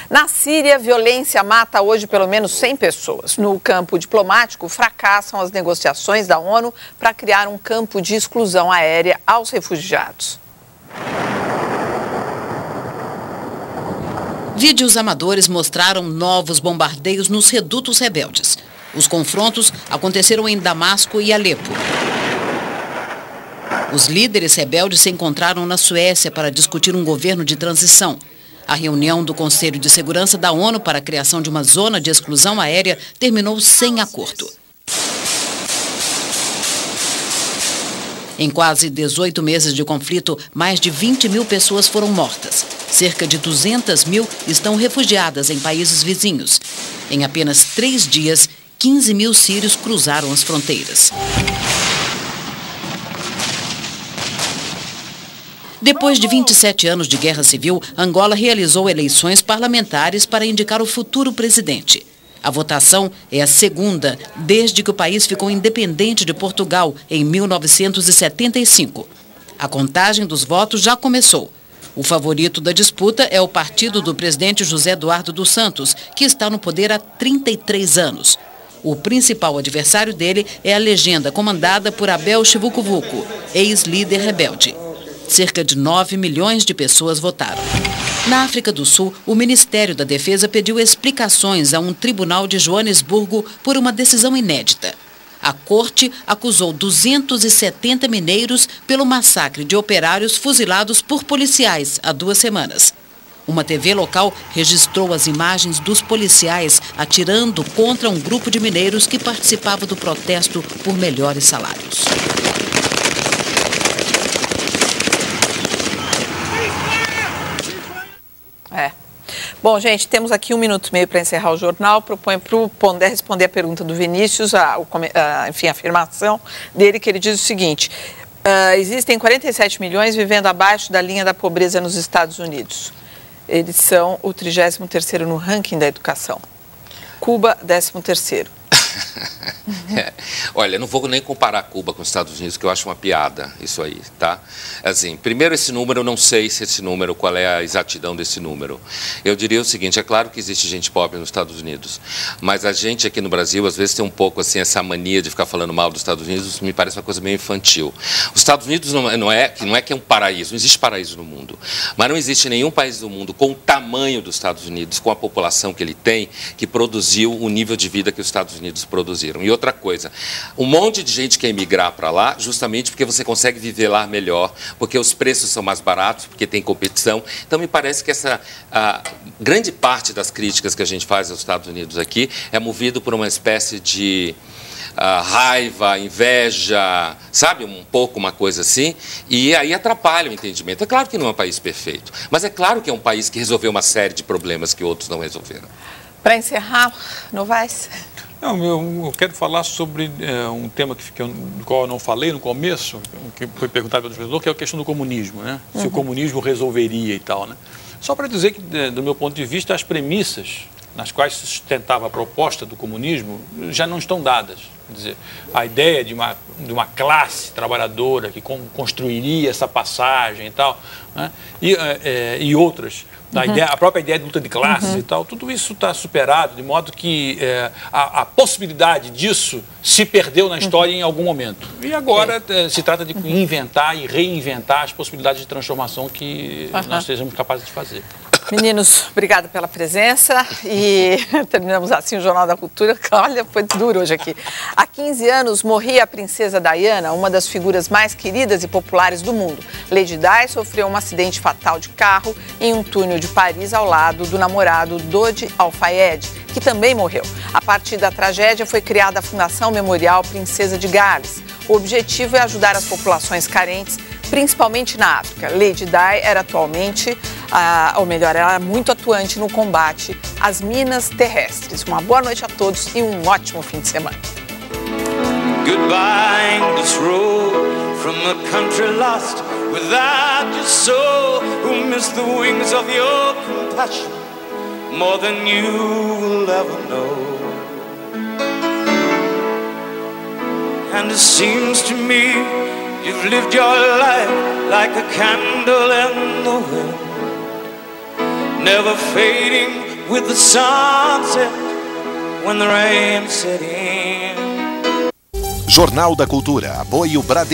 Na Síria, violência mata hoje pelo menos 100 pessoas. No campo diplomático, fracassam as negociações da ONU para criar um campo de exclusão aérea aos refugiados. Vídeos amadores mostraram novos bombardeios nos redutos rebeldes. Os confrontos aconteceram em Damasco e Alepo. Os líderes rebeldes se encontraram na Suécia para discutir um governo de transição. A reunião do Conselho de Segurança da ONU para a criação de uma zona de exclusão aérea terminou sem acordo. Em quase 18 meses de conflito, mais de 20 mil pessoas foram mortas. Cerca de 200 mil estão refugiadas em países vizinhos. Em apenas 3 dias, 15 mil sírios cruzaram as fronteiras. Depois de 27 anos de guerra civil, Angola realizou eleições parlamentares para indicar o futuro presidente. A votação é a segunda desde que o país ficou independente de Portugal em 1975. A contagem dos votos já começou. O favorito da disputa é o partido do presidente José Eduardo dos Santos, que está no poder há 33 anos. O principal adversário dele é a legenda comandada por Abel Chivucovuco, ex-líder rebelde. Cerca de 9 milhões de pessoas votaram. Na África do Sul, o Ministério da Defesa pediu explicações a um tribunal de Joanesburgo por uma decisão inédita. A corte acusou 270 mineiros pelo massacre de operários fuzilados por policiais há 2 semanas. Uma TV local registrou as imagens dos policiais atirando contra um grupo de mineiros que participava do protesto por melhores salários. Bom, gente, temos aqui 1 minuto e meio para encerrar o jornal. Proponho para o Pondé responder a pergunta do Vinícius, enfim, a afirmação dele, que ele diz o seguinte: existem 47 milhões vivendo abaixo da linha da pobreza nos Estados Unidos. Eles são o 33º no ranking da educação. Cuba, 13º. Olha, não vou nem comparar Cuba com os Estados Unidos, que eu acho uma piada isso aí, tá? Assim, primeiro, esse número, eu não sei se esse número, qual é a exatidão desse número. Eu diria o seguinte: é claro que existe gente pobre nos Estados Unidos, mas a gente aqui no Brasil, às vezes, tem um pouco assim, essa mania de ficar falando mal dos Estados Unidos, me parece uma coisa meio infantil. Os Estados Unidos não é que é um paraíso, não existe paraíso no mundo, mas não existe nenhum país do mundo com o tamanho dos Estados Unidos, com a população que ele tem, que produziu o nível de vida que os Estados Unidos produziram. E outra coisa, um monte de gente quer emigrar para lá justamente porque você consegue viver lá melhor, porque os preços são mais baratos, porque tem competição. Então, me parece que essa grande parte das críticas que a gente faz aos Estados Unidos aqui é movido por uma espécie de raiva, inveja, sabe? Um pouco uma coisa assim, e aí atrapalha o entendimento. É claro que não é um país perfeito, mas é claro que é um país que resolveu uma série de problemas que outros não resolveram. Para encerrar, Novaes? Não, eu quero falar sobre um tema do qual eu não falei no começo, que foi perguntado pelo professor, que é a questão do comunismo, né? Se o comunismo resolveria e tal, né? Só para dizer que, do meu ponto de vista, as premissas nas quais se sustentava a proposta do comunismo já não estão dadas. Quer dizer, a ideia de uma classe trabalhadora que construiria essa passagem e tal, né? E outras. A própria ideia de luta de classes e tal, tudo isso está superado, de modo que a possibilidade disso se perdeu na história em algum momento. E agora se trata de inventar e reinventar as possibilidades de transformação que nós sejamos capazes de fazer. Meninos, obrigada pela presença e terminamos assim o Jornal da Cultura. Olha, foi duro hoje aqui. Há 15 anos morria a princesa Diana, uma das figuras mais queridas e populares do mundo. Lady Di sofreu um acidente fatal de carro em um túnel de Paris ao lado do namorado Dodi Al-Fayed, que também morreu. A partir da tragédia foi criada a Fundação Memorial Princesa de Gales. O objetivo é ajudar as populações carentes, principalmente na África. Lady Di era atualmente, ou melhor, ela era muito atuante no combate às minas terrestres. Uma boa noite a todos e um ótimo fim de semana. Goodbye, English road, from a country lost without your soul, who missed the wings of your compassion more than you will ever know. And it seems to me you've lived your life like a candle in the wind, never fading with the sunset when the rain set in. Jornal da Cultura, apoio Bradesco.